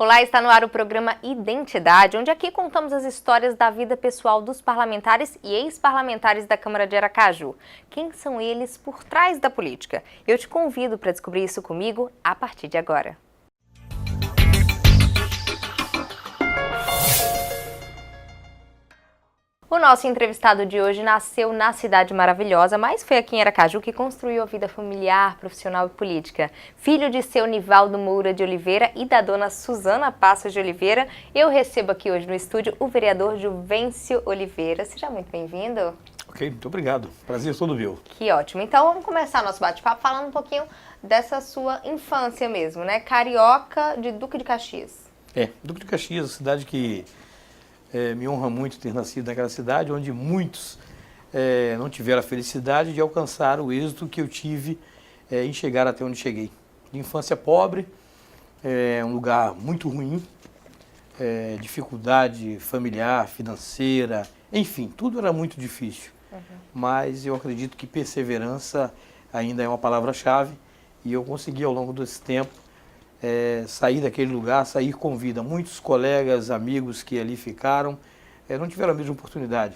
Olá, está no ar o programa Identidade, onde aqui contamos as histórias da vida pessoal dos parlamentares e ex-parlamentares da Câmara de Aracaju. Quem são eles por trás da política? Eu te convido para descobrir isso comigo a partir de agora. O nosso entrevistado de hoje nasceu na cidade maravilhosa, mas foi aqui em Aracaju que construiu a vida familiar, profissional e política. Filho de seu Nivaldo Moura de Oliveira e da dona Suzana Passos de Oliveira, eu recebo aqui hoje no estúdio o vereador Juvencio Oliveira. Seja muito bem-vindo. Ok, muito obrigado. Prazer todo meu. Que ótimo. Então vamos começar nosso bate-papo falando um pouquinho dessa sua infância mesmo, né? Carioca de Duque de Caxias. Duque de Caxias, cidade que me honra muito ter nascido naquela cidade, onde muitos não tiveram a felicidade de alcançar o êxito que eu tive em chegar até onde cheguei. De infância pobre, um lugar muito ruim, dificuldade familiar, financeira, enfim, tudo era muito difícil. Mas eu acredito que perseverança ainda é uma palavra-chave e eu consegui ao longo desse tempo sair daquele lugar, sair com vida. Muitos colegas, amigos que ali ficaram, não tiveram a mesma oportunidade.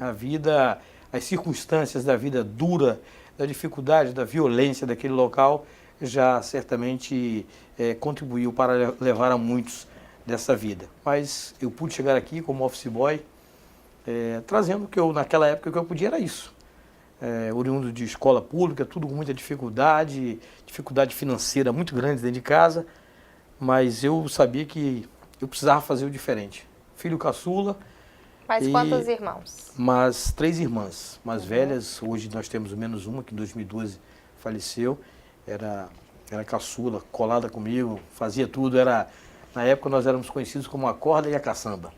A vida, as circunstâncias da vida dura, da dificuldade, da violência daquele local, já certamente contribuiu para levar a muitos dessa vida. Mas eu pude chegar aqui como office boy, trazendo o que eu, naquela época, o que eu podia era isso. Oriundo de escola pública, tudo com muita dificuldade financeira muito grande dentro de casa, mas eu sabia que eu precisava fazer o diferente. Filho caçula. Mas quantos irmãos? Mas 3 irmãs, mais velhas. Hoje nós temos menos uma, que em 2012 faleceu. Era caçula, colada comigo, fazia tudo. Na época nós éramos conhecidos como a corda e a caçamba.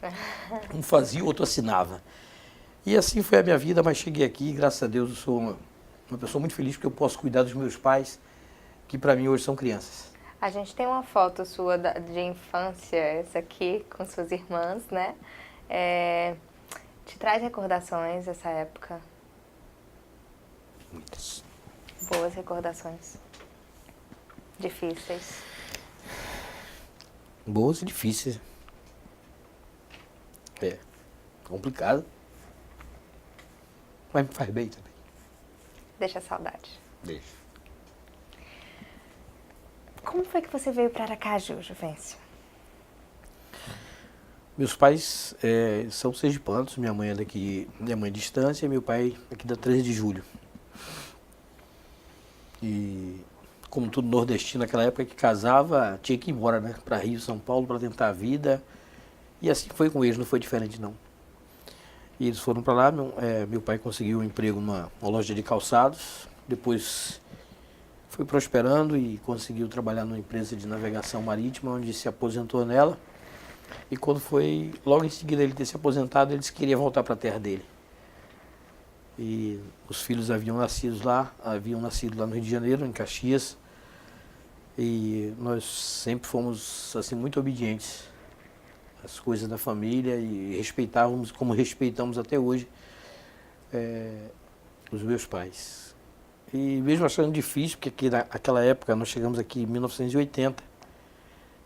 Um fazia, o outro assinava. E assim foi a minha vida, mas cheguei aqui, graças a Deus eu sou uma pessoa muito feliz porque eu posso cuidar dos meus pais, que para mim hoje são crianças. A gente tem uma foto sua de infância, essa aqui, com suas irmãs, né? Te traz recordações dessa época? Muitas. Boas recordações. Difíceis. Boas e difíceis. Complicado. Mas me faz bem também. Deixa a saudade. Deixa. Como foi que você veio para Aracaju, Juvencio? Meus pais são sergipanos, minha mãe é daqui, minha mãe é de Estância e meu pai aqui da 13 de julho. E como todo nordestino naquela época que casava, tinha que ir embora, né? Para Rio, São Paulo, para tentar a vida. E assim foi com eles, não foi diferente não. E eles foram para lá, meu pai conseguiu um emprego numa loja de calçados, depois foi prosperando e conseguiu trabalhar numa empresa de navegação marítima, onde se aposentou nela. E quando foi, logo em seguida ele ter se aposentado, ele disse que queria voltar para a terra dele. E os filhos haviam nascido lá no Rio de Janeiro, em Caxias. E nós sempre fomos assim muito obedientes às coisas da família e respeitávamos, como respeitamos até hoje, os meus pais. E mesmo achando difícil, porque aqui naquela época nós chegamos aqui em 1980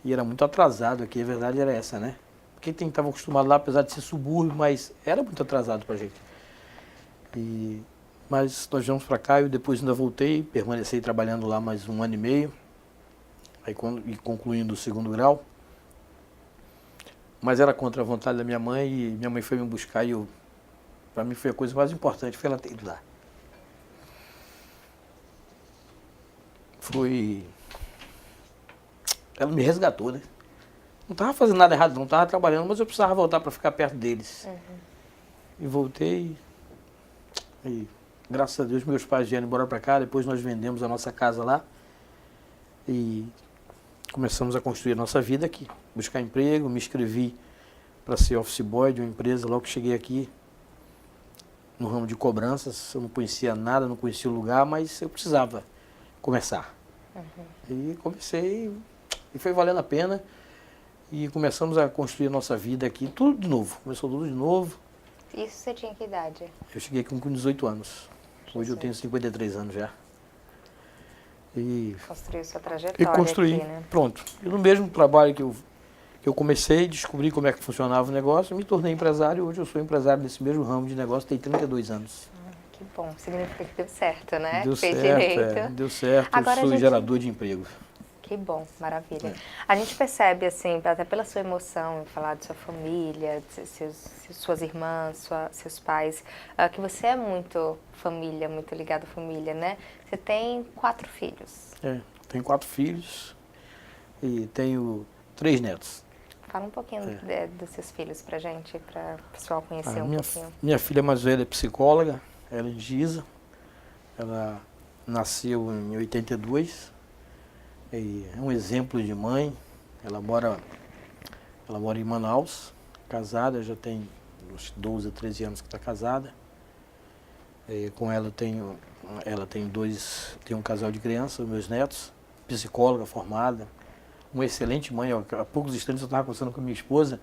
e era muito atrasado aqui, a verdade era essa, né? Porque quem estava acostumado lá, apesar de ser subúrbio, mas era muito atrasado pra gente. Mas nós viemos para cá e depois ainda voltei, permaneci trabalhando lá mais 1 ano e meio, e concluindo o 2º grau. Mas era contra a vontade da minha mãe e minha mãe foi me buscar e para mim foi a coisa mais importante, foi ela ter ido lá. Ela me resgatou, né? Não estava fazendo nada errado, não estava trabalhando, mas eu precisava voltar para ficar perto deles. E voltei e graças a Deus meus pais vieram embora para cá, depois nós vendemos a nossa casa lá e começamos a construir a nossa vida aqui, buscar emprego, me inscrevi para ser office boy de uma empresa logo que cheguei aqui, no ramo de cobranças. Eu não conhecia nada, não conhecia o lugar, mas eu precisava começar. E comecei, e foi valendo a pena, e começamos a construir a nossa vida aqui, tudo de novo, começou tudo de novo. Isso você tinha que idade? Eu cheguei aqui com 18 anos, hoje eu tenho 53 anos já. E construiu sua trajetória construí, aqui, né? Pronto. E no mesmo trabalho que eu Eu comecei, descobri como é que funcionava o negócio, me tornei empresário. Hoje eu sou empresário desse mesmo ramo de negócio, tem 32 anos. Que bom, significa que deu certo, né? Deu Fez certo, direito. deu certo. Agora eu sou gerador de emprego. Que bom, maravilha. A gente percebe, assim, até pela sua emoção, em falar de sua família, de suas irmãs, seus pais, que você é muito família, muito ligado à família, né? Você tem 4 filhos. Tenho 4 filhos e tenho 3 netos. Fala um pouquinho dos seus filhos pra gente, para o pessoal conhecer pouquinho. Minha filha mais velha é psicóloga, ela é Gisa. Ela nasceu em 82. É um exemplo de mãe. Ela mora em Manaus, casada, já tem uns 12 a 13 anos que está casada. Com ela tem um casal de crianças, meus netos, psicóloga formada, uma excelente mãe. Há poucos instantes eu estava conversando com minha esposa,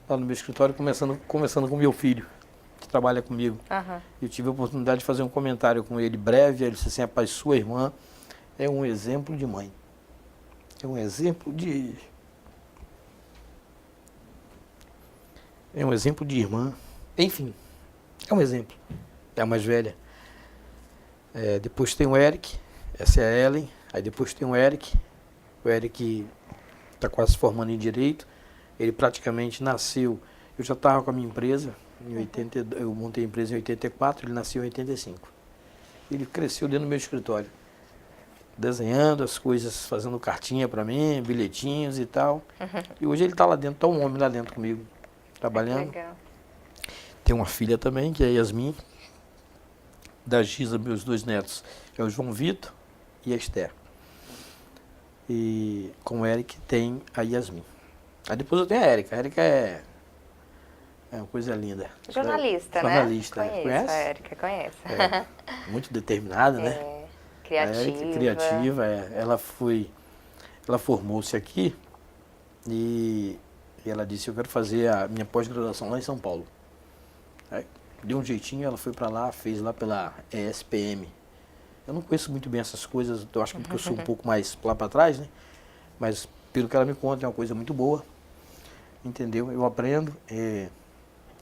lá no meu escritório, conversando com meu filho, que trabalha comigo. Eu tive a oportunidade de fazer um comentário com ele breve. Ele disse assim: rapaz, sua irmã é um exemplo de mãe. É um exemplo de irmã. Enfim, é um exemplo. É a mais velha. Depois tem o Eric, essa é a Ellen. Aí depois tem o Eric. O Eric está quase se formando em Direito. Ele praticamente nasceu... Eu já estava com a minha empresa, eu montei a empresa em 84, ele nasceu em 85. Ele cresceu dentro do meu escritório, desenhando as coisas, fazendo cartinha para mim, bilhetinhos e tal. E hoje ele está lá dentro, está um homem lá dentro comigo, trabalhando. Legal. Tem uma filha também, que é a Yasmin. Da Giza, meus 2 netos, é o João Vitor e a Esther. E com o Eric tem a Yasmin. Aí depois eu tenho a Erika. A Erika é uma coisa linda. Jornalista, né? Jornalista. Conheço, a Erika, conheço. Muito determinada, né? Criativa. Criativa, Ela formou-se aqui e ela disse: eu quero fazer a minha pós-graduação lá em São Paulo. Aí, deu um jeitinho, ela foi para lá, fez lá pela ESPM. Eu não conheço muito bem essas coisas, eu acho que porque eu sou um pouco mais lá para trás, né? Mas pelo que ela me conta, é uma coisa muito boa, entendeu? Eu aprendo.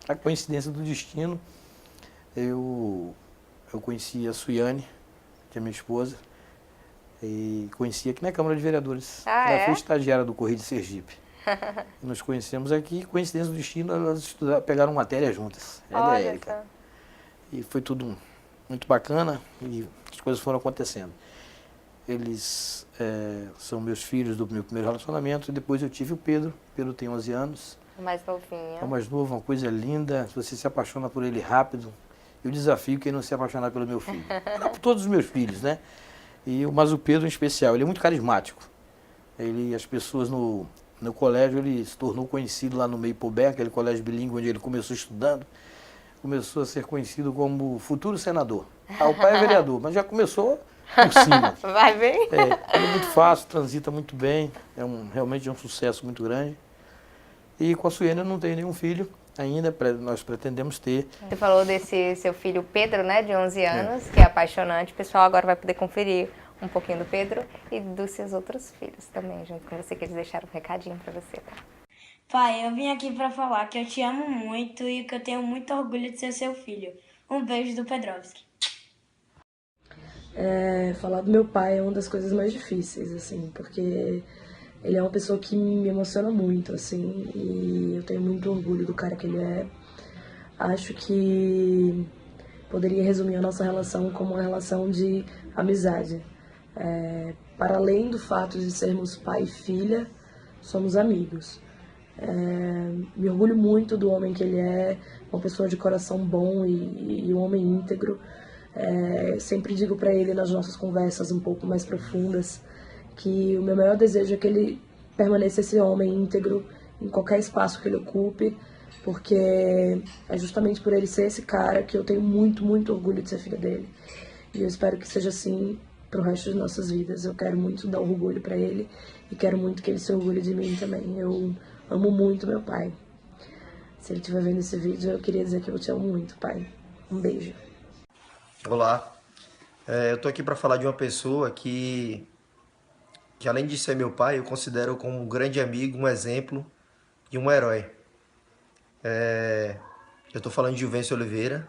A coincidência do destino, eu conheci a Suiane, que é minha esposa, e conheci aqui na Câmara de Vereadores. Ela foi estagiária do Correio de Sergipe. Nos conhecemos aqui, coincidência do destino, elas pegaram matéria juntas, ela e a Erika. E foi tudo muito bacana e as coisas foram acontecendo. Eles são meus filhos do meu primeiro relacionamento, e depois eu tive o Pedro. Pedro tem 11 anos. O mais novinho. É o mais novo, uma coisa linda. Você se apaixona por ele rápido. Eu desafio quem não se apaixonar pelo meu filho. Por todos os meus filhos, né? Mas o Pedro em especial, ele é muito carismático. As pessoas no colégio, ele se tornou conhecido lá no Meipobé, aquele colégio bilíngue onde ele começou estudando. Começou a ser conhecido como futuro senador. O pai é vereador, mas já começou por cima. Vai bem? Ele é muito fácil, transita muito bem, realmente é um sucesso muito grande. E com a Suene eu não tenho nenhum filho ainda, nós pretendemos ter. Você falou desse seu filho Pedro, né, de 11 anos, que é apaixonante. O pessoal agora vai poder conferir um pouquinho do Pedro e dos seus outros filhos também, junto com você, que eles deixaram um recadinho para você, tá? Pai, eu vim aqui para falar que eu te amo muito e que eu tenho muito orgulho de ser seu filho. Um beijo do Pedrovski. Falar do meu pai é uma das coisas mais difíceis, assim, porque ele é uma pessoa que me emociona muito, assim, e eu tenho muito orgulho do cara que ele é. Acho que poderia resumir a nossa relação como uma relação de amizade. Para além do fato de sermos pai e filha, somos amigos. Me orgulho muito do homem que ele é, uma pessoa de coração bom e um homem íntegro. Sempre digo para ele nas nossas conversas um pouco mais profundas que o meu maior desejo é que ele permaneça esse homem íntegro em qualquer espaço que ele ocupe, porque é justamente por ele ser esse cara que eu tenho muito, muito orgulho de ser filha dele. E eu espero que seja assim pro resto de nossas vidas. Eu quero muito dar orgulho para ele e quero muito que ele se orgulhe de mim também. Eu amo muito meu pai. Se ele estiver vendo esse vídeo, eu queria dizer que eu te amo muito, pai. Um beijo. Olá, eu tô aqui para falar de uma pessoa que além de ser meu pai, eu considero como um grande amigo, um exemplo e um herói. Eu estou falando de Juvencio Oliveira,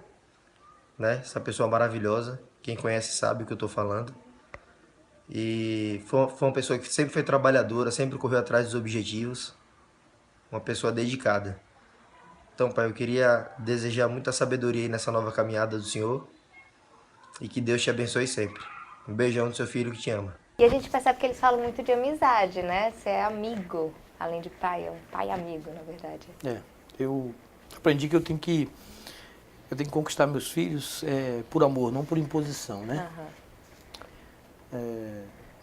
né? Essa pessoa maravilhosa. Quem conhece sabe o que eu estou falando. E foi uma pessoa que sempre foi trabalhadora, sempre correu atrás dos objetivos. Uma pessoa dedicada. Então, pai, eu queria desejar muita sabedoria aí nessa nova caminhada do Senhor. E que Deus te abençoe sempre. Um beijão do seu filho que te ama. E a gente percebe que eles falam muito de amizade, né? Você é amigo, além de pai, é um pai amigo, na verdade. Eu aprendi que eu tenho que conquistar meus filhos por amor, não por imposição, né?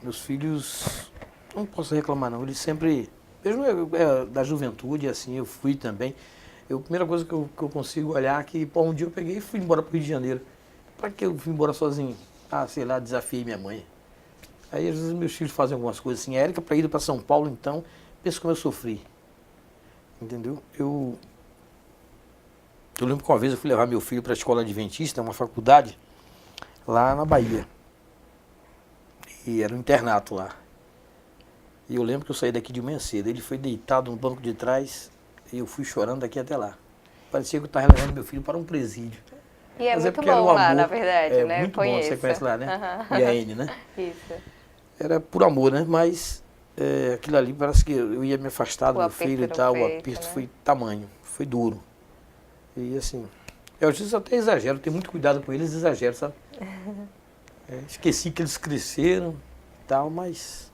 Meus filhos, não posso reclamar não, eles sempre, mesmo da juventude, assim, eu fui também. A primeira coisa que eu consigo olhar é que, um dia eu peguei e fui embora para o Rio de Janeiro. Para que eu fui embora sozinho? Sei lá, desafiei minha mãe. Aí, às vezes, meus filhos fazem algumas coisas assim. A Érica, para ir para São Paulo, então, pensa como eu sofri. Entendeu? Eu lembro que uma vez eu fui levar meu filho para a escola adventista, uma faculdade, lá na Bahia. E era um internato lá. E eu lembro que eu saí daqui de manhã cedo. Ele foi deitado no banco de trás e eu fui chorando daqui até lá. Parecia que eu estava levando meu filho para um presídio. E é muito porque era bom um lá, amor, na verdade, né? Muito Conheço. bom, você conhece lá, né? Uhum. E a N, né? Isso. Era por amor, né? Mas aquilo ali parece que eu ia me afastar do meu filho e tal. O aperto foi tamanho, foi duro. E assim, eu às vezes até exagero, tenho muito cuidado com eles, exagero, sabe? Esqueci que eles cresceram e tal, mas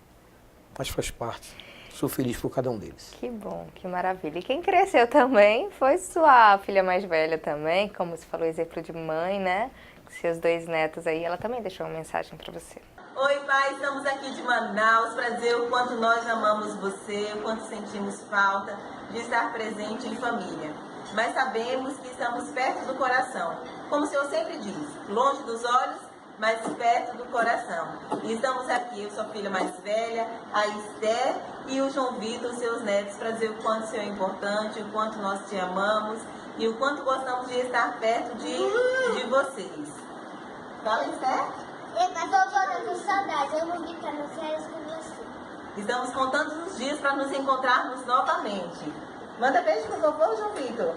faz parte. Sou feliz por cada um deles. Que bom, que maravilha. E quem cresceu também foi sua filha mais velha também, como você falou, exemplo de mãe, né? Seus 2 netos aí, ela também deixou uma mensagem para você. Oi, pai, estamos aqui de Manaus para dizer o quanto nós amamos você, o quanto sentimos falta de estar presente em família. Mas sabemos que estamos perto do coração. Como o Senhor sempre diz, longe dos olhos, mas perto do coração. E estamos aqui, eu sou a filha mais velha, a Esther e o João Vitor, seus netos, para dizer o quanto o Senhor é importante, o quanto nós te amamos e o quanto gostamos de estar perto de vocês. Fala, Esther? Eu estou chorando saudades, eu vou ficar nas férias com você. Estamos contando os dias para nos encontrarmos novamente. Manda beijo pro vovô, João Vitor.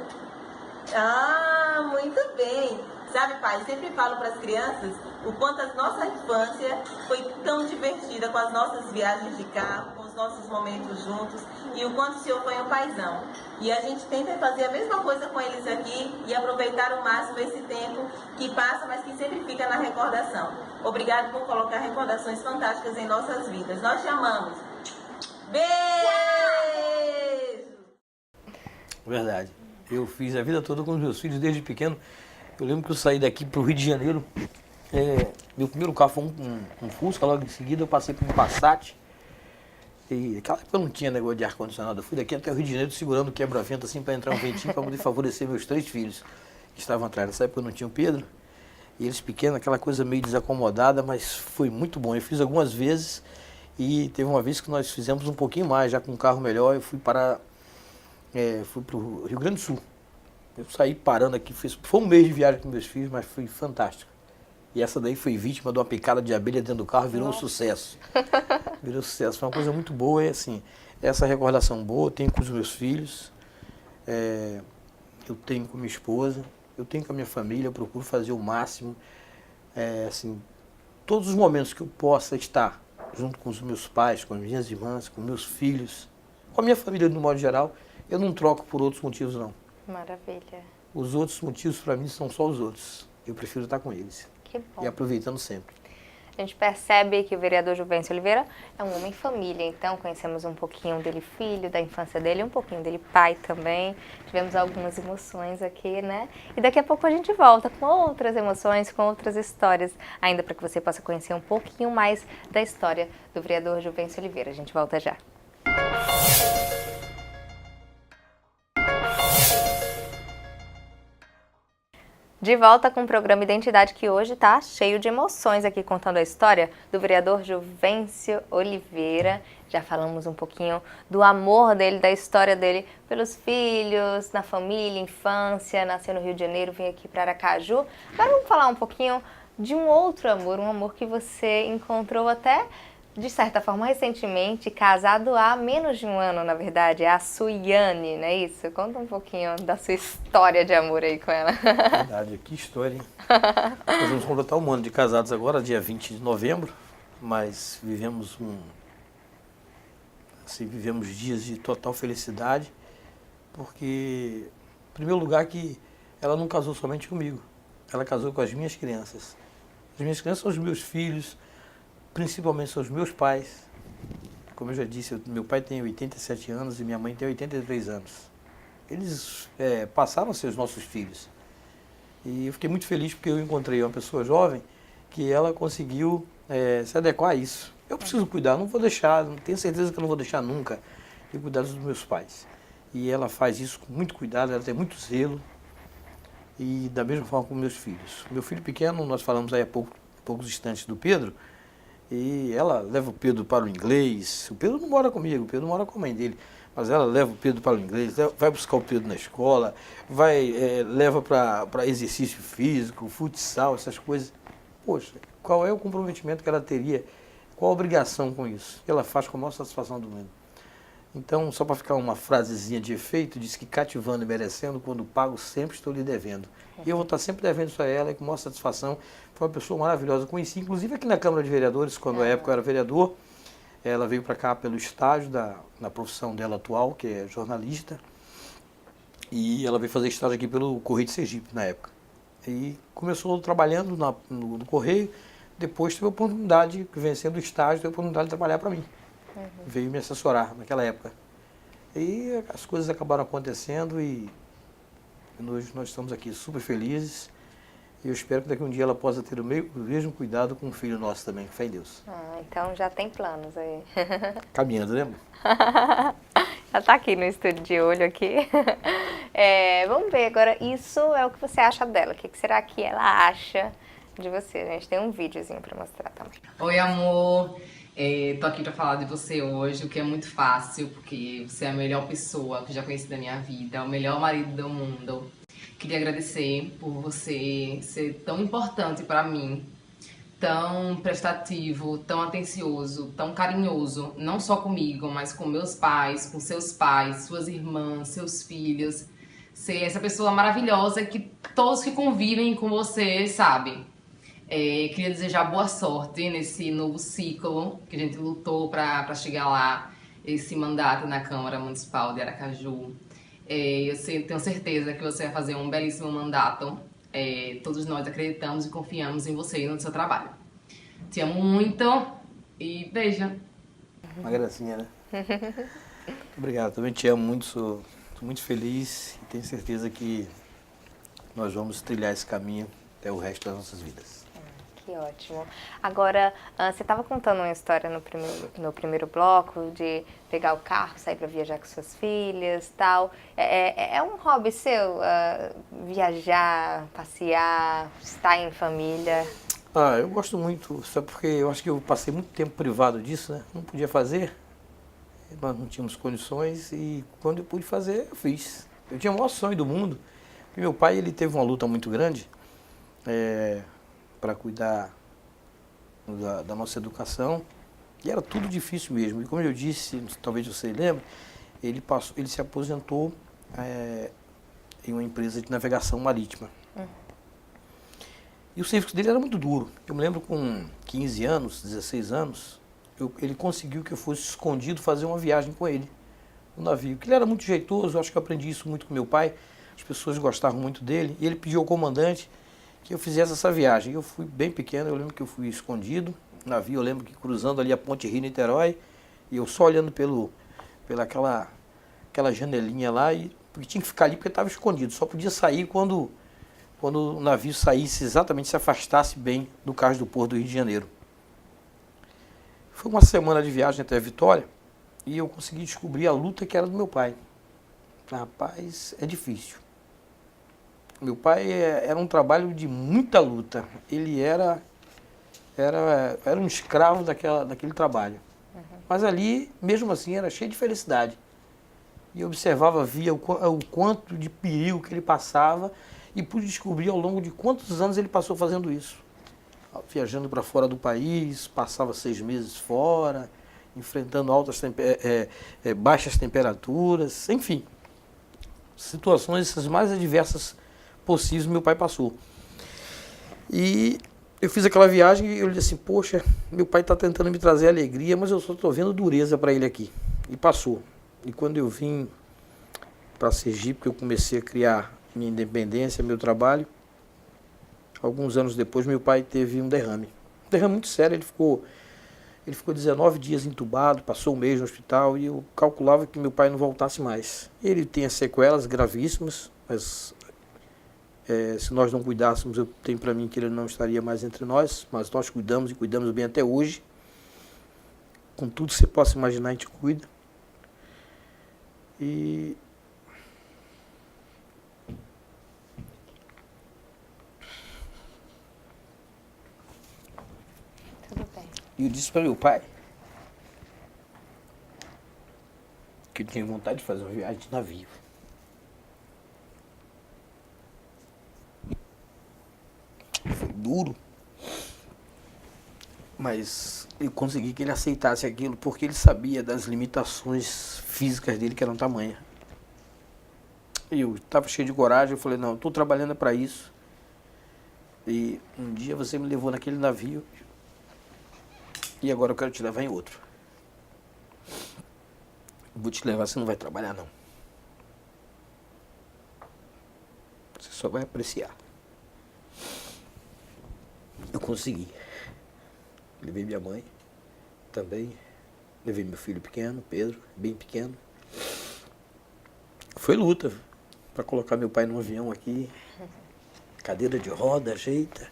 Muito bem. Sabe, pai, sempre falo para as crianças o quanto a nossa infância foi tão divertida com as nossas viagens de carro, com os nossos momentos juntos e o quanto o Senhor foi um paizão. E a gente tenta fazer a mesma coisa com eles aqui e aproveitar ao máximo esse tempo que passa, mas que sempre fica na recordação. Obrigado por colocar recordações fantásticas em nossas vidas. Nós te amamos. Beijo! Verdade. Eu fiz a vida toda com os meus filhos desde pequeno. Eu lembro que eu saí daqui para o Rio de Janeiro. Meu primeiro carro foi um Fusca, logo em seguida eu passei por um Passat. E naquela época eu não tinha negócio de ar-condicionado. Eu fui daqui até o Rio de Janeiro segurando o quebra-vento assim para entrar um ventinho para poder favorecer meus 3 filhos que estavam atrás. Nessa época eu não tinha o Pedro. E eles pequenos, aquela coisa meio desacomodada, mas foi muito bom. Eu fiz algumas vezes e teve uma vez que nós fizemos um pouquinho mais, já com um carro melhor. Eu fui para o Rio Grande do Sul. Eu saí parando aqui, foi um mês de viagem com meus filhos, mas foi fantástico. E essa daí foi vítima de uma picada de abelha dentro do carro, virou um sucesso. Virou sucesso, foi uma coisa muito boa. E assim, essa recordação boa, eu tenho com os meus filhos, eu tenho com minha esposa, eu tenho com a minha família, eu procuro fazer o máximo. Assim, todos os momentos que eu possa estar junto com os meus pais, com as minhas irmãs, com meus filhos, com a minha família no modo geral, eu não troco por outros motivos não. Maravilha. Os outros motivos para mim são só os outros. Eu prefiro estar com eles. Que bom. E aproveitando sempre. A gente percebe que o vereador Juvencio Oliveira é um homem família, então conhecemos um pouquinho dele filho, da infância dele, um pouquinho dele pai também. Tivemos algumas emoções aqui, né? E daqui a pouco a gente volta com outras emoções, com outras histórias, ainda para que você possa conhecer um pouquinho mais da história do vereador Juvencio Oliveira. A gente volta já. De volta com o programa Identidade, que hoje está cheio de emoções aqui, contando a história do vereador Juvencio Oliveira. Já falamos um pouquinho do amor dele, da história dele pelos filhos, na família, infância, nasceu no Rio de Janeiro, vim aqui para Aracaju. Agora vamos falar um pouquinho de um outro amor, um amor que você encontrou até de certa forma, recentemente, casado há menos de um ano, na verdade, é a Suiane, não é isso? Conta um pouquinho da sua história de amor aí com ela. Verdade, que história, hein? Nós vamos completar um ano de casados agora, dia 20 de novembro, mas vivemos vivemos dias de total felicidade, porque, em primeiro lugar, que ela não casou somente comigo, ela casou com as minhas crianças. As minhas crianças são os meus filhos, principalmente são os meus pais. Como eu já disse, meu pai tem 87 anos e minha mãe tem 83 anos. Eles passaram a ser os nossos filhos. E eu fiquei muito feliz porque eu encontrei uma pessoa jovem que ela conseguiu se adequar a isso. Eu preciso cuidar, não vou deixar, tenho certeza que eu não vou deixar nunca de cuidar dos meus pais. E ela faz isso com muito cuidado, ela tem muito zelo. E da mesma forma com meus filhos. Meu filho pequeno, nós falamos aí há poucos instantes do Pedro, e ela leva o Pedro para o inglês. O Pedro não mora comigo, o Pedro mora com a mãe dele. Mas ela leva o Pedro para o inglês, vai buscar o Pedro na escola, leva para exercício físico, futsal, essas coisas. Poxa, qual é o comprometimento que ela teria? Qual a obrigação com isso? Ela faz com a maior satisfação do mundo. Então, só para ficar uma frasezinha de efeito, diz que cativando e merecendo, quando pago, sempre estou lhe devendo. E eu vou estar sempre devendo isso a ela, e com maior satisfação. Foi uma pessoa maravilhosa. Conheci, inclusive, aqui na Câmara de Vereadores, quando à época eu era vereador. Ela veio para cá pelo estágio na profissão dela atual, que é jornalista. E ela veio fazer estágio aqui pelo Correio de Sergipe, na época. E começou trabalhando no Correio. Depois teve a oportunidade, vencendo o estágio, teve a oportunidade de trabalhar para mim. Veio me assessorar naquela época. E as coisas acabaram acontecendo e hoje nós estamos aqui super felizes. E eu espero que daqui um dia ela possa ter o mesmo cuidado com o filho nosso também, que fé em Deus. Então já tem planos aí. Caminhando, né? Já está aqui no estúdio de olho aqui. Vamos ver agora, isso é o que você acha dela. O que será que ela acha de você? A gente tem um videozinho para mostrar também. Oi, amor. Tô aqui pra falar de você hoje, o que é muito fácil, porque você é a melhor pessoa que eu já conheci da minha vida, o melhor marido do mundo. Queria agradecer por você ser tão importante pra mim, tão prestativo, tão atencioso, tão carinhoso, não só comigo, mas com meus pais, com seus pais, suas irmãs, seus filhos. Ser essa pessoa maravilhosa que todos que convivem com você sabem. Queria desejar boa sorte nesse novo ciclo que a gente lutou para chegar lá, esse mandato na Câmara Municipal de Aracaju. Eu tenho certeza que você vai fazer um belíssimo mandato. Todos nós acreditamos e confiamos em você e no seu trabalho. Te amo muito e beijo. Uma gracinha, né? Obrigado, também te amo muito, sou muito feliz e tenho certeza que nós vamos trilhar esse caminho até o resto das nossas vidas. Que ótimo. Agora, você estava contando uma história no primeiro bloco de pegar o carro, sair para viajar com suas filhas e tal. É um hobby seu viajar, passear, estar em família? Eu gosto muito, só porque eu acho que eu passei muito tempo privado disso, né? Não podia fazer, nós não tínhamos condições e quando eu pude fazer, eu fiz. Eu tinha o maior sonho do mundo. E meu pai, ele teve uma luta muito grande para cuidar da nossa educação e era tudo difícil mesmo. E como eu disse, talvez você lembre, ele se aposentou em uma empresa de navegação marítima. E o serviço dele era muito duro. Eu me lembro com 15 anos, 16 anos, ele conseguiu que eu fosse escondido fazer uma viagem com ele no navio. Porque ele era muito jeitoso, eu acho que eu aprendi isso muito com meu pai, as pessoas gostavam muito dele, e ele pediu ao comandante que eu fizesse essa viagem. Eu fui bem pequeno, eu lembro que eu fui escondido no navio, eu lembro que cruzando ali a ponte Rio-Niterói, e eu só olhando pela aquela janelinha lá, porque tinha que ficar ali porque estava escondido, só podia sair quando o navio saísse exatamente, se afastasse bem do cais do Porto do Rio de Janeiro. Foi uma semana de viagem até a Vitória, e eu consegui descobrir a luta que era do meu pai. Rapaz, é difícil. Meu pai era um trabalho de muita luta. Ele era um escravo daquele trabalho. Mas ali, mesmo assim, era cheio de felicidade. E eu observava, via o quanto de perigo que ele passava e pude descobrir ao longo de quantos anos ele passou fazendo isso. viajando para fora do país, passava 6 meses fora, enfrentando baixas temperaturas, enfim, situações as mais adversas possíveis meu pai passou. E eu fiz aquela viagem e eu disse assim, poxa, meu pai está tentando me trazer alegria, mas eu só estou vendo dureza para ele aqui. E passou. E quando eu vim para Sergipe, que eu comecei a criar minha independência, meu trabalho, alguns anos depois meu pai teve um derrame. Um derrame muito sério, ele ficou 19 dias entubado, passou um mês no hospital e eu calculava que meu pai não voltasse mais. Ele tem as sequelas gravíssimas, mas se nós não cuidássemos, eu tenho para mim que ele não estaria mais entre nós, mas nós cuidamos e cuidamos bem até hoje. Com tudo que você possa imaginar, a gente cuida. E Tudo bem. eu disse para meu pai que eu tinha vontade de fazer uma viagem de navio. Foi duro, mas eu consegui que ele aceitasse aquilo porque ele sabia das limitações físicas dele, que eram tamanha. E eu estava cheio de coragem, eu falei, não, estou trabalhando para isso. E um dia você me levou naquele navio e agora eu quero te levar em outro. Vou te levar, você não vai trabalhar não. Você só vai apreciar. Eu consegui. Levei minha mãe também. Levei meu filho pequeno, Pedro, bem pequeno. Foi luta para colocar meu pai no avião aqui. Cadeira de roda, ajeita.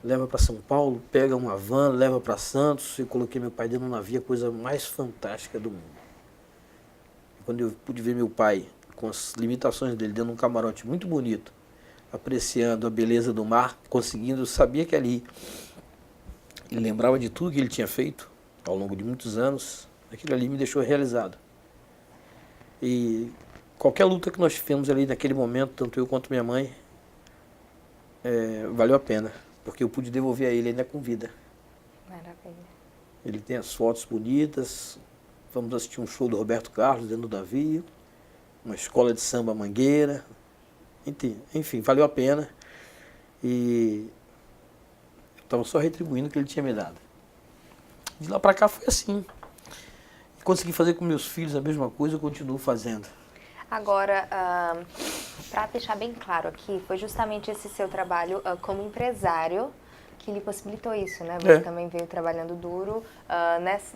Leva para São Paulo, pega uma van, leva para Santos. Eu coloquei meu pai dentro do navio, a coisa mais fantástica do mundo. Quando eu pude ver meu pai com as limitações dele dentro de um camarote muito bonito, apreciando a beleza do mar, conseguindo, sabia que ali ele lembrava de tudo que ele tinha feito ao longo de muitos anos, aquilo ali me deixou realizado. E qualquer luta que nós tivemos ali naquele momento, tanto eu quanto minha mãe, valeu a pena, porque eu pude devolver a ele ainda com vida. Maravilha. Ele tem as fotos bonitas, vamos assistir um show do Roberto Carlos dentro do navio, uma escola de samba Mangueira. Enfim, valeu a pena e eu estava só retribuindo o que ele tinha me dado. De lá para cá foi assim. Consegui fazer com meus filhos a mesma coisa, eu continuo fazendo. Agora, para deixar bem claro aqui, foi justamente esse seu trabalho como empresário que lhe possibilitou isso, né? Você também veio trabalhando duro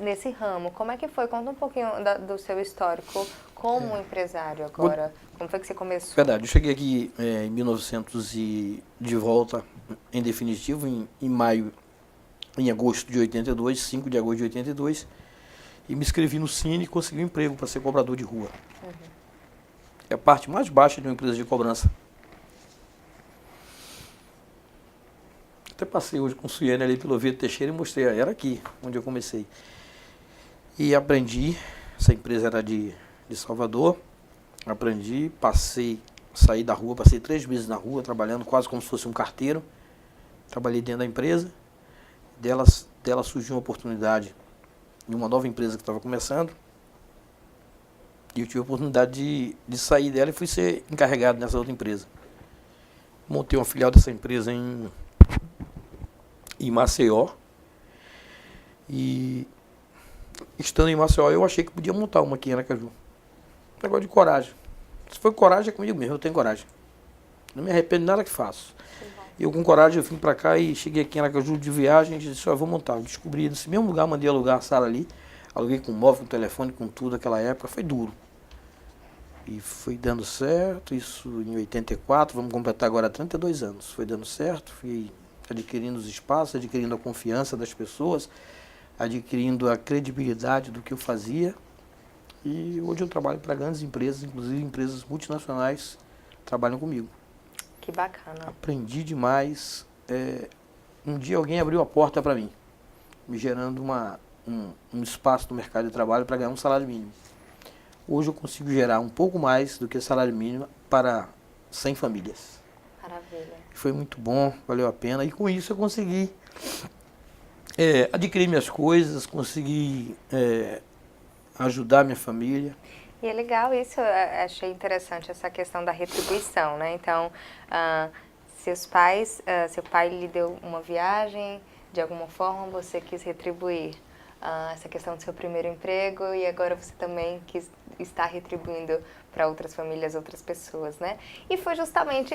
nesse ramo. Como é que foi? Conta um pouquinho do seu histórico como empresário agora. Como foi que você começou? Verdade, eu cheguei aqui em 1900 e de volta, em definitivo, em agosto de 82, 5 de agosto de 82, e me inscrevi no Cine e consegui um emprego para ser cobrador de rua. É a parte mais baixa de uma empresa de cobrança. Até passei hoje com o Suiane ali pelo Vieto Teixeira e mostrei, era aqui onde eu comecei. E aprendi, essa empresa era de Salvador, aprendi, saí da rua, passei 3 meses na rua, trabalhando quase como se fosse um carteiro. Trabalhei dentro da empresa, dela surgiu uma oportunidade em uma nova empresa que estava começando, e eu tive a oportunidade de sair dela e fui ser encarregado nessa outra empresa. Montei uma filial dessa empresa em Maceió, e estando em Maceió eu achei que podia montar uma aqui em Aracaju. Negócio de coragem. Se for coragem é comigo mesmo, eu tenho coragem. Não me arrependo de nada que faço. Eu com coragem eu vim pra cá e cheguei aqui em Aracaju de viagem e disse, vou montar. Eu descobri nesse mesmo lugar, mandei alugar a sala ali, aluguei com móvel, com telefone, com tudo naquela época, foi duro. E foi dando certo, isso em 84, vamos completar agora 32 anos. Foi dando certo, fui adquirindo os espaços, adquirindo a confiança das pessoas, adquirindo a credibilidade do que eu fazia. E hoje eu trabalho para grandes empresas, inclusive empresas multinacionais trabalham comigo. Que bacana. Aprendi demais. Um dia alguém abriu a porta para mim, me gerando um espaço no mercado de trabalho para ganhar um salário mínimo. Hoje eu consigo gerar um pouco mais do que salário mínimo para 100 famílias. Maravilha. Foi muito bom, valeu a pena. E com isso eu consegui adquiri minhas coisas, consegui ajudar minha família. E é legal isso, eu achei interessante essa questão da retribuição, né? Então, seu pai lhe deu uma viagem, de alguma forma você quis retribuir essa questão do seu primeiro emprego e agora você também está retribuindo para outras famílias, outras pessoas, né? E foi justamente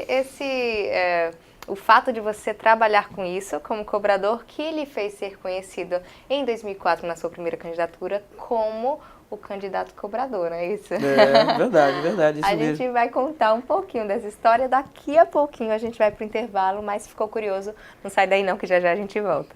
o fato de você trabalhar com isso como cobrador que lhe fez ser conhecido em 2004 na sua primeira candidatura como o candidato cobrador, não é isso? Verdade, isso A mesmo. gente vai contar um pouquinho dessa história, daqui a pouquinho a gente vai para o intervalo, mas se ficou curioso, não sai daí não que já já a gente volta.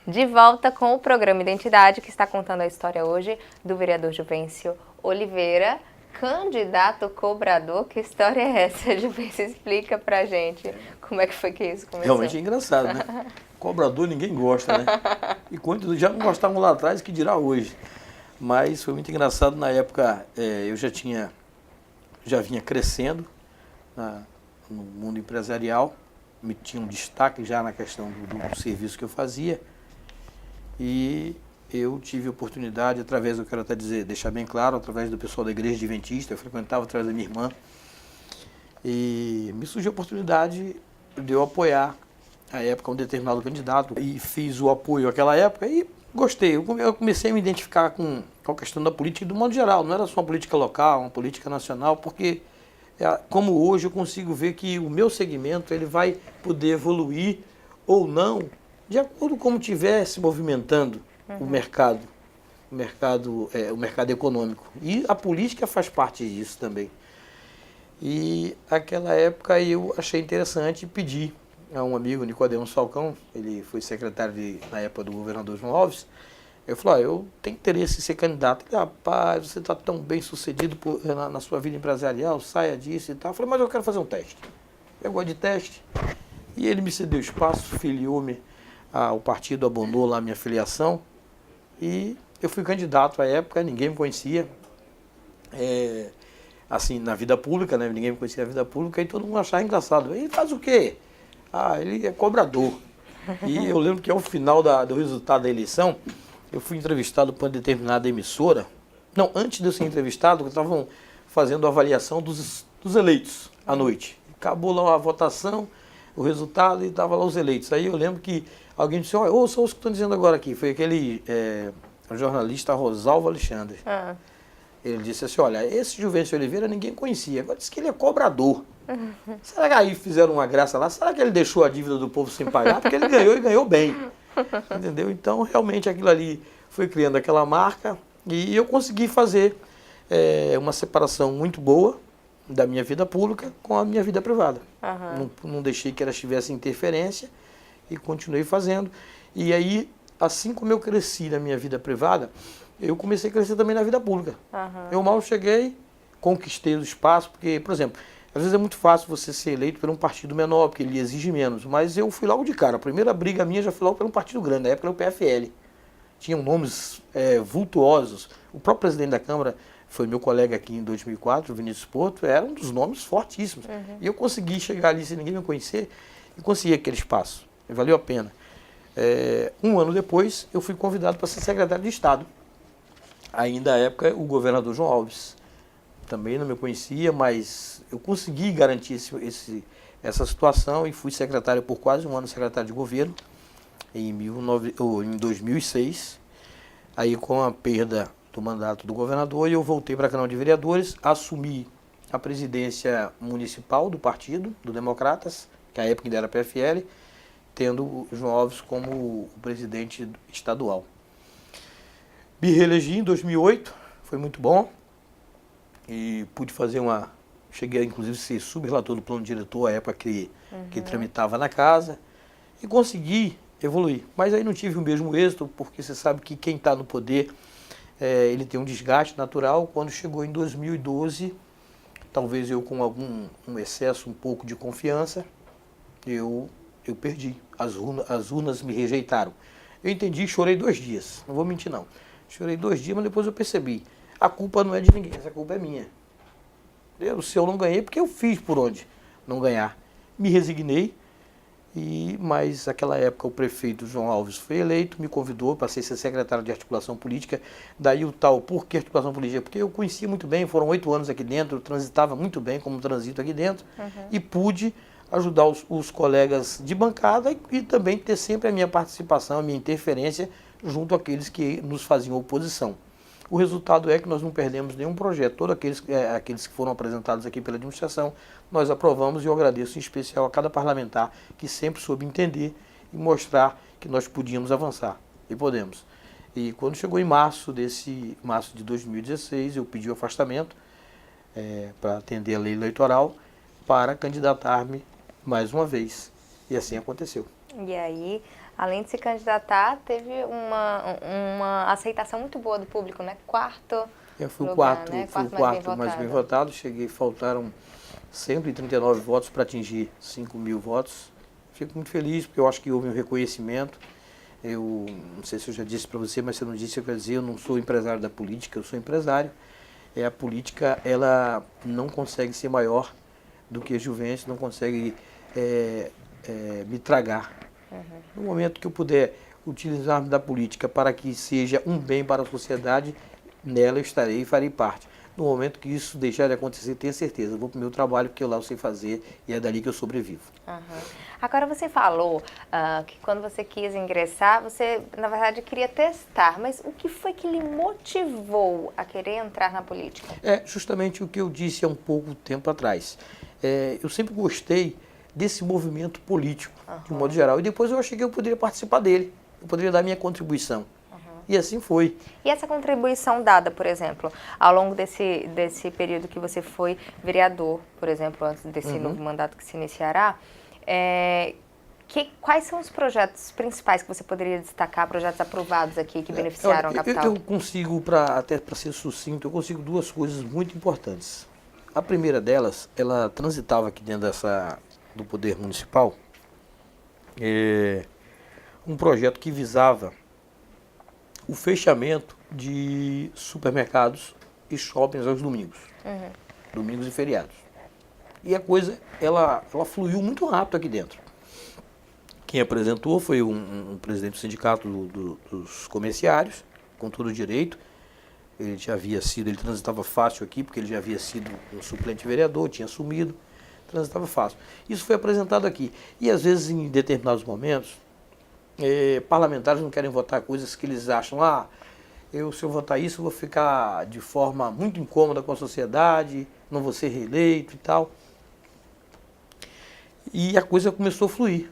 De volta com o programa Identidade, que está contando a história hoje do vereador Juvencio Oliveira, candidato cobrador. Que história é essa, Juvencio? Explica pra gente como é que foi que isso começou. Realmente é engraçado, né? Cobrador ninguém gosta, né? E quantos já não gostavam lá atrás, que dirá hoje. Mas foi muito engraçado, na época eu já vinha crescendo no mundo empresarial, tinha um destaque já na questão do serviço que eu fazia. E eu tive a oportunidade, eu quero até deixar bem claro, através do pessoal da Igreja Adventista, eu frequentava através da minha irmã, e me surgiu a oportunidade de eu apoiar, à época, um determinado candidato, e fiz o apoio naquela época e gostei. Eu comecei a me identificar com a questão da política do modo geral, não era só uma política local, uma política nacional, porque como hoje eu consigo ver que o meu segmento ele vai poder evoluir ou não, de acordo com como estiver se movimentando o mercado econômico. E a política faz parte disso também. E naquela época eu achei interessante e pedi a um amigo, Nicodemos Falcão, ele foi secretário na época do governador João Alves, eu falei, eu tenho interesse em ser candidato. Ele, rapaz, você está tão bem sucedido na sua vida empresarial, saia disso e tal. Eu falei, mas eu quero fazer um teste. Eu gosto de teste. E ele me cedeu espaço, filiou-me ao partido, abonou lá a minha filiação. E eu fui candidato à época, ninguém me conhecia. Assim, na vida pública, né? Ninguém me conhecia na vida pública e todo mundo achava engraçado. Ele faz o quê? Ele é cobrador. E eu lembro que ao final do resultado da eleição, eu fui entrevistado por uma determinada emissora. Não, antes de eu ser entrevistado, estavam fazendo a avaliação dos eleitos à noite. Acabou lá a votação, o resultado, e estavam lá os eleitos. Aí eu lembro que alguém disse, ouça o que estão dizendo agora aqui. Foi aquele jornalista Rosalvo Alexandre. Ele disse assim, olha, esse Juvencio Oliveira ninguém conhecia, agora disse que ele é cobrador. Será que aí fizeram uma graça lá? Será que ele deixou a dívida do povo sem pagar? Porque ele ganhou e ganhou bem. Entendeu? Então, realmente, aquilo ali foi criando aquela marca e eu consegui fazer uma separação muito boa da minha vida pública com a minha vida privada. Não deixei que elas tivessem interferência e continuei fazendo. E aí, assim como eu cresci na minha vida privada, eu comecei a crescer também na vida pública. Eu mal cheguei, conquistei o espaço, porque, por exemplo, às vezes é muito fácil você ser eleito por um partido menor, porque ele exige menos. Mas eu fui logo de cara. A primeira briga minha já foi logo por um partido grande. Na época era o PFL. Tinham nomes vultuosos. O próprio presidente da Câmara foi meu colega aqui em 2004, o Vinícius Porto. Era um dos nomes fortíssimos. E eu consegui chegar ali sem ninguém me conhecer e consegui aquele espaço. E valeu a pena. Um ano depois, eu fui convidado para ser secretário de Estado. Ainda à época, o governador João Alves. Também não me conhecia, mas eu consegui garantir essa situação e fui secretário por quase um ano, secretário de governo, em 2006. Aí, com a perda do mandato do governador, eu voltei para a Câmara de Vereadores, assumi a presidência municipal do partido, do Democratas, que à época ainda era PFL, tendo o João Alves como o presidente estadual. Me reelegi em 2008, foi muito bom. E pude fazer cheguei inclusive a ser subrelator do plano diretor, à época que tramitava na casa, e consegui evoluir. Mas aí não tive o mesmo êxito, porque você sabe que quem está no poder, ele tem um desgaste natural. Quando chegou em 2012, talvez eu com um excesso um pouco de confiança, eu perdi. As urnas me rejeitaram. Eu entendi e chorei 2 dias, não vou mentir não. Chorei 2 dias, mas depois eu percebi. A culpa não é de ninguém, essa culpa é minha. Se eu não ganhei, porque eu fiz por onde não ganhar. Me resignei, mas naquela época o prefeito João Alves foi eleito, me convidou para ser secretário de articulação política. Daí o tal, por que articulação política? Porque eu conhecia muito bem, foram 8 anos aqui dentro, eu transitava muito bem como transito aqui dentro, e pude ajudar os colegas de bancada e também ter sempre a minha participação, a minha interferência junto àqueles que nos faziam oposição. O resultado é que nós não perdemos nenhum projeto. Todos aqueles que foram apresentados aqui pela administração, nós aprovamos, e eu agradeço em especial a cada parlamentar que sempre soube entender e mostrar que nós podíamos avançar. E podemos. E quando chegou em março de 2016, eu pedi o afastamento para atender a lei eleitoral, para candidatar-me mais uma vez. E assim aconteceu. E aí, além de se candidatar, teve uma aceitação muito boa do público, né? Eu fui lugar, o né? quarto mais bem votado. Faltaram 139 votos para atingir 5 mil votos. Fico muito feliz, porque eu acho que houve um reconhecimento. Eu não sei se eu já disse para você, mas se eu não disse, eu quero dizer, eu não sou empresário da política, eu sou empresário. A política, ela não consegue ser maior do que a Juventus, não consegue me tragar. No momento que eu puder utilizar-me da política para que seja um bem para a sociedade, nela eu estarei e farei parte. No momento que isso deixar de acontecer, tenha certeza, eu vou para o meu trabalho, porque lá eu sei fazer e é dali que eu sobrevivo. Agora você falou que quando você quis ingressar, você na verdade queria testar, mas o que foi que lhe motivou a querer entrar na política? É justamente o que eu disse há um pouco tempo atrás. Eu sempre gostei desse movimento político, de um modo geral. E depois eu achei que eu poderia participar dele, eu poderia dar minha contribuição. E assim foi. E essa contribuição dada, por exemplo, ao longo desse período que você foi vereador, por exemplo, antes desse novo mandato que se iniciará, quais são os projetos principais que você poderia destacar, projetos aprovados aqui que beneficiaram a capital? Eu consigo, até para ser sucinto, eu consigo duas coisas muito importantes. A primeira delas, ela transitava aqui dentro do Poder Municipal, um projeto que visava o fechamento de supermercados e shoppings aos domingos, domingos e feriados. E a coisa, ela fluiu muito rápido aqui dentro. Quem apresentou foi um presidente do sindicato dos comerciários, com todo o direito. Ele transitava fácil aqui, porque ele já havia sido um suplente vereador, tinha assumido, transitava fácil. Isso foi apresentado aqui. E às vezes, em determinados momentos, parlamentares não querem votar coisas que eles acham, se eu votar isso, eu vou ficar de forma muito incômoda com a sociedade, não vou ser reeleito e tal. E a coisa começou a fluir.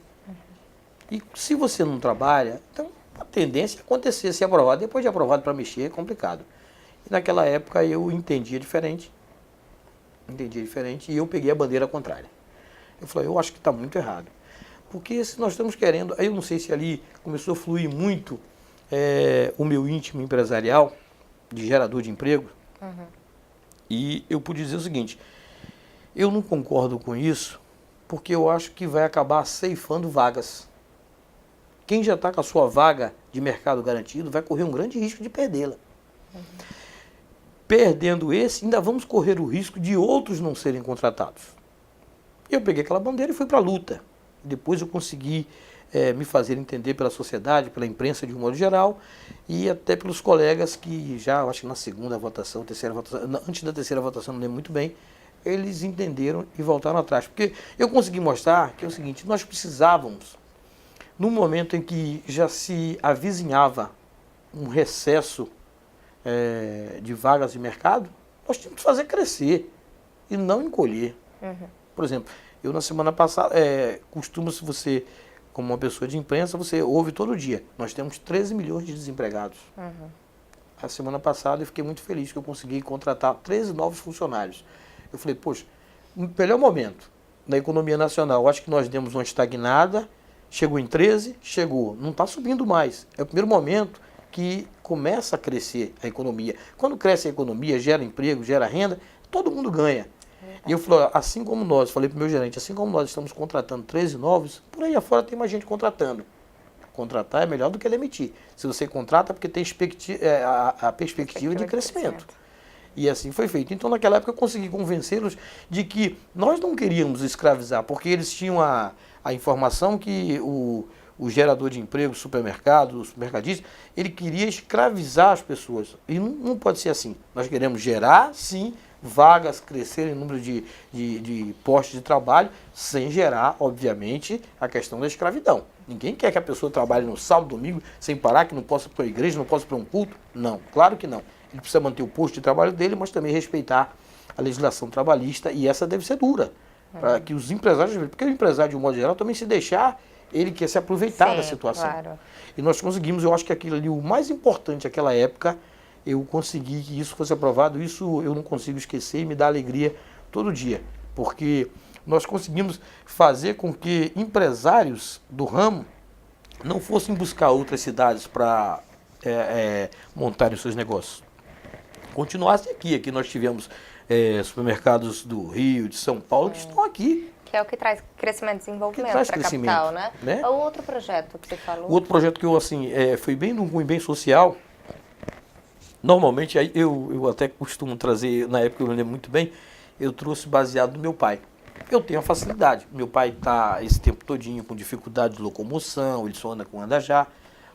E se você não trabalha, então a tendência é acontecer, ser aprovado. Depois de aprovado para mexer é complicado. E naquela época eu entendia diferente e eu peguei a bandeira contrária. Eu falei, eu acho que está muito errado. Porque se nós estamos querendo, aí eu não sei se ali começou a fluir muito o meu íntimo empresarial, de gerador de emprego, e eu pude dizer o seguinte, eu não concordo com isso, porque eu acho que vai acabar ceifando vagas. Quem já está com a sua vaga de mercado garantido vai correr um grande risco de perdê-la. Perdendo esse, ainda vamos correr o risco de outros não serem contratados. Eu peguei aquela bandeira e fui para a luta. Depois eu consegui me fazer entender pela sociedade, pela imprensa de um modo geral, e até pelos colegas que já, acho que na segunda votação, terceira votação, antes da terceira votação, não lembro muito bem, eles entenderam e voltaram atrás. Porque eu consegui mostrar que é o seguinte, nós precisávamos, no momento em que já se avizinhava um recesso de vagas de mercado, nós tínhamos que fazer crescer e não encolher. Por exemplo, eu na semana passada, se você, como uma pessoa de imprensa, você ouve todo dia, nós temos 13 milhões de desempregados. A semana passada eu fiquei muito feliz que eu consegui contratar 13 novos funcionários. Eu falei, poxa, no melhor momento da economia nacional, eu acho que nós demos uma estagnada, chegou em 13, não está subindo mais. É o primeiro momento que começa a crescer a economia. Quando cresce a economia, gera emprego, gera renda, todo mundo ganha. E eu falei, assim como nós, falei para o meu gerente, assim como nós estamos contratando 13 novos, por aí afora tem mais gente contratando. Contratar é melhor do que demitir. Se você contrata, porque tem a perspectiva de crescimento. E assim foi feito. Então, naquela época, eu consegui convencê-los de que nós não queríamos escravizar, porque eles tinham a informação que o gerador de emprego, o supermercado, o supermercadista, ele queria escravizar as pessoas. E não pode ser assim. Nós queremos gerar, sim, vagas, crescer em número de postos de trabalho, sem gerar, obviamente, a questão da escravidão. Ninguém quer que a pessoa trabalhe no sábado, domingo, sem parar, que não possa ir para a igreja, não possa ir para um culto. Não, claro que não. Ele precisa manter o posto de trabalho dele, mas também respeitar a legislação trabalhista, e essa deve ser dura. Para que os empresários, porque o empresário, de um modo geral, também se deixar, ele quer se aproveitar da situação. Claro. E nós conseguimos, eu acho que aquilo ali, o mais importante naquela época, eu consegui que isso fosse aprovado, isso eu não consigo esquecer e me dá alegria todo dia, porque nós conseguimos fazer com que empresários do ramo não fossem buscar outras cidades para montarem seus negócios. Continuassem aqui. Aqui nós tivemos supermercados do Rio, de São Paulo, que estão aqui. Que é o que traz crescimento e desenvolvimento para a capital, né? O outro projeto que você falou? O outro projeto que eu, assim, foi bem no bem social. Normalmente, eu até costumo trazer, na época eu me lembro muito bem, eu trouxe baseado no meu pai. Eu tenho a facilidade. Meu pai está esse tempo todinho com dificuldade de locomoção, ele só anda com andajá.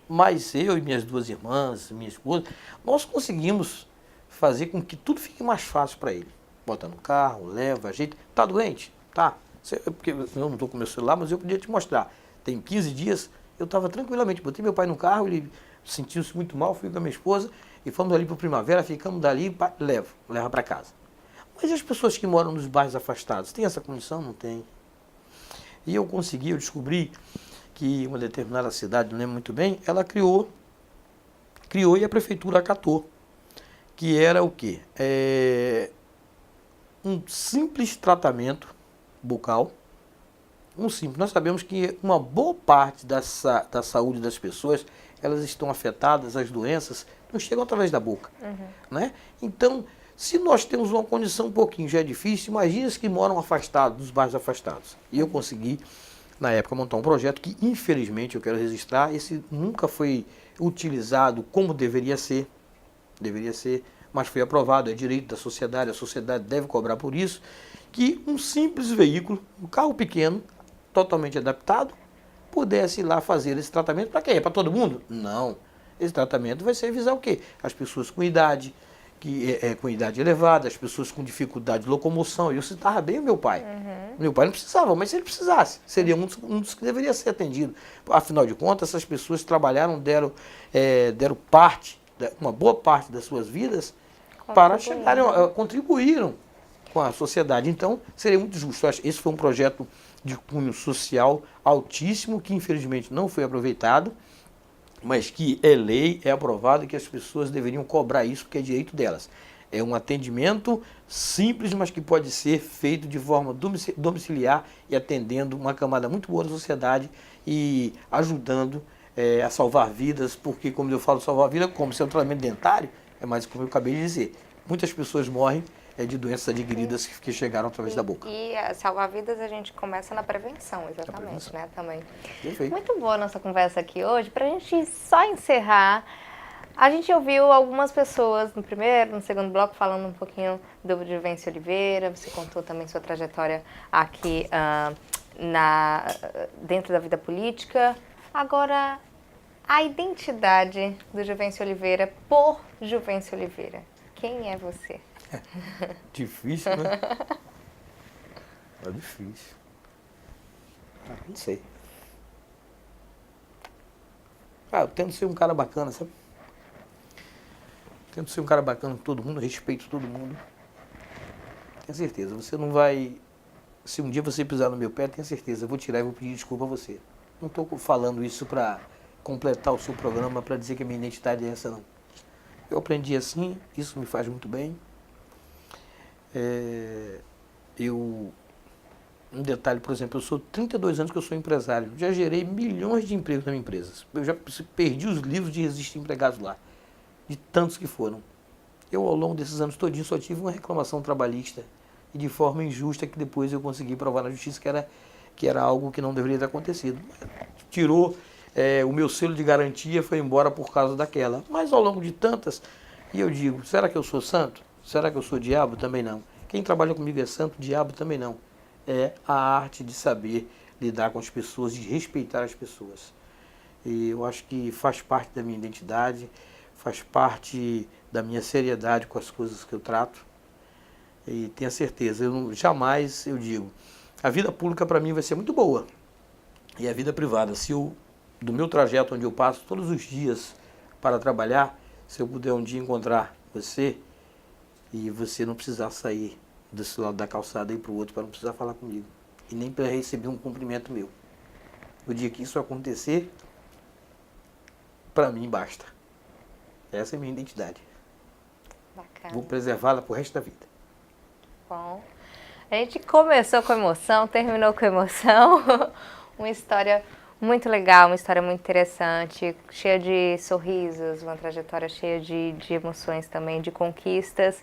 Mas eu e minhas duas irmãs, minha esposa, nós conseguimos fazer com que tudo fique mais fácil para ele. Bota no carro, leva, ajeita. Tá doente? Tá. Porque eu não estou com meu celular, mas eu podia te mostrar. Tem 15 dias, eu estava tranquilamente. Botei meu pai no carro, ele sentiu-se muito mal, fui com a minha esposa e fomos ali para o Primavera, ficamos dali, leva para casa. Mas e as pessoas que moram nos bairros afastados? Tem essa condição? Não tem. E eu descobri que uma determinada cidade, não lembro muito bem, ela criou e a prefeitura acatou. Que era o quê? Um simples tratamento bucal. Nós sabemos que uma boa parte da saúde das pessoas, elas estão afetadas, as doenças não chegam através da boca. Né? Então, se nós temos uma condição um pouquinho já difícil, imagina os que moram afastados, nos bairros afastados. E eu consegui, na época, montar um projeto que, infelizmente, eu quero registrar, esse nunca foi utilizado como deveria ser, mas foi aprovado, é direito da sociedade, a sociedade deve cobrar por isso, que um simples veículo, um carro pequeno, totalmente adaptado, pudesse ir lá fazer esse tratamento. Para quem? É para todo mundo? Não. Esse tratamento vai ser visar o quê? As pessoas com idade, com idade elevada, as pessoas com dificuldade de locomoção. Eu citava bem o meu pai. Meu pai não precisava, mas se ele precisasse, seria um dos que deveria ser atendido. Afinal de contas, essas pessoas trabalharam, deram parte, uma boa parte das suas vidas para chegarem, contribuíram com a sociedade. Então, seria muito justo. Esse foi um projeto de cunho social altíssimo, que infelizmente não foi aproveitado, mas que é lei, é aprovado, e que as pessoas deveriam cobrar isso, porque é direito delas. É um atendimento simples, mas que pode ser feito de forma domiciliar e atendendo uma camada muito boa da sociedade e ajudando a salvar vidas, porque, como eu falo, salvar vidas, como se é um tratamento dentário, é mais como eu acabei de dizer. Muitas pessoas morrem de doenças adquiridas que chegaram através da boca. E salvar vidas a gente começa na prevenção, exatamente, né, também. Perfeito. Muito boa a nossa conversa aqui hoje. Para a gente só encerrar, a gente ouviu algumas pessoas no primeiro, no segundo bloco, falando um pouquinho do Juvencio Oliveira. Você contou também sua trajetória aqui dentro da vida política. Agora, a identidade do Juvencio Oliveira por Juvencio Oliveira. Quem é você? Difícil, né? É difícil. Não sei. Eu tento ser um cara bacana, sabe? Tento ser um cara bacana com todo mundo, respeito todo mundo. Tenho certeza, você não vai... Se um dia você pisar no meu pé, tenho certeza, eu vou tirar e vou pedir desculpa a você. Não estou falando isso para completar o seu programa, para dizer que a minha identidade é essa, não. Eu aprendi assim, isso me faz muito bem. Um detalhe, por exemplo, eu sou 32 anos que eu sou empresário, já gerei milhões de empregos na minha empresa. Eu já perdi os livros de Resistir Empregados lá, de tantos que foram. Eu, ao longo desses anos todinhos, só tive uma reclamação trabalhista, e de forma injusta, que depois eu consegui provar na justiça que era algo que não deveria ter acontecido. Tirou o meu selo de garantia, foi embora por causa daquela. Mas ao longo de tantas, e eu digo, será que eu sou santo? Será que eu sou diabo? Também não. Quem trabalha comigo é santo? Diabo? Também não. É a arte de saber lidar com as pessoas, de respeitar as pessoas. E eu acho que faz parte da minha identidade, faz parte da minha seriedade com as coisas que eu trato. E tenha certeza, jamais eu digo, a vida pública para mim vai ser muito boa. E a vida privada, do meu trajeto onde eu passo todos os dias para trabalhar, se eu puder um dia encontrar você e você não precisar sair desse lado da calçada e ir para o outro para não precisar falar comigo. E nem para receber um cumprimento meu. No dia que isso acontecer, para mim basta. Essa é a minha identidade. Bacana. Vou preservá-la pro resto da vida. Bom, a gente começou com emoção, terminou com emoção. Uma história muito legal, uma história muito interessante, cheia de sorrisos, uma trajetória cheia de emoções também, de conquistas.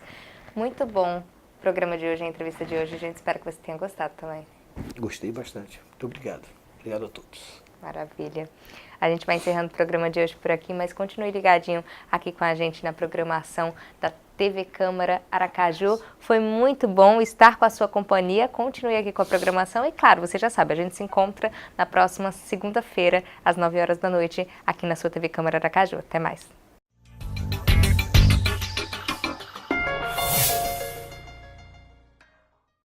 Muito bom o programa de hoje, a entrevista de hoje. A gente espera que você tenha gostado também. Gostei bastante. Muito obrigado. Obrigado a todos. Maravilha. A gente vai encerrando o programa de hoje por aqui, mas continue ligadinho aqui com a gente na programação da TV Câmara Aracaju. Foi muito bom estar com a sua companhia. Continue aqui com a programação e, claro, você já sabe, a gente se encontra na próxima segunda-feira, às 9 horas da noite, aqui na sua TV Câmara Aracaju. Até mais.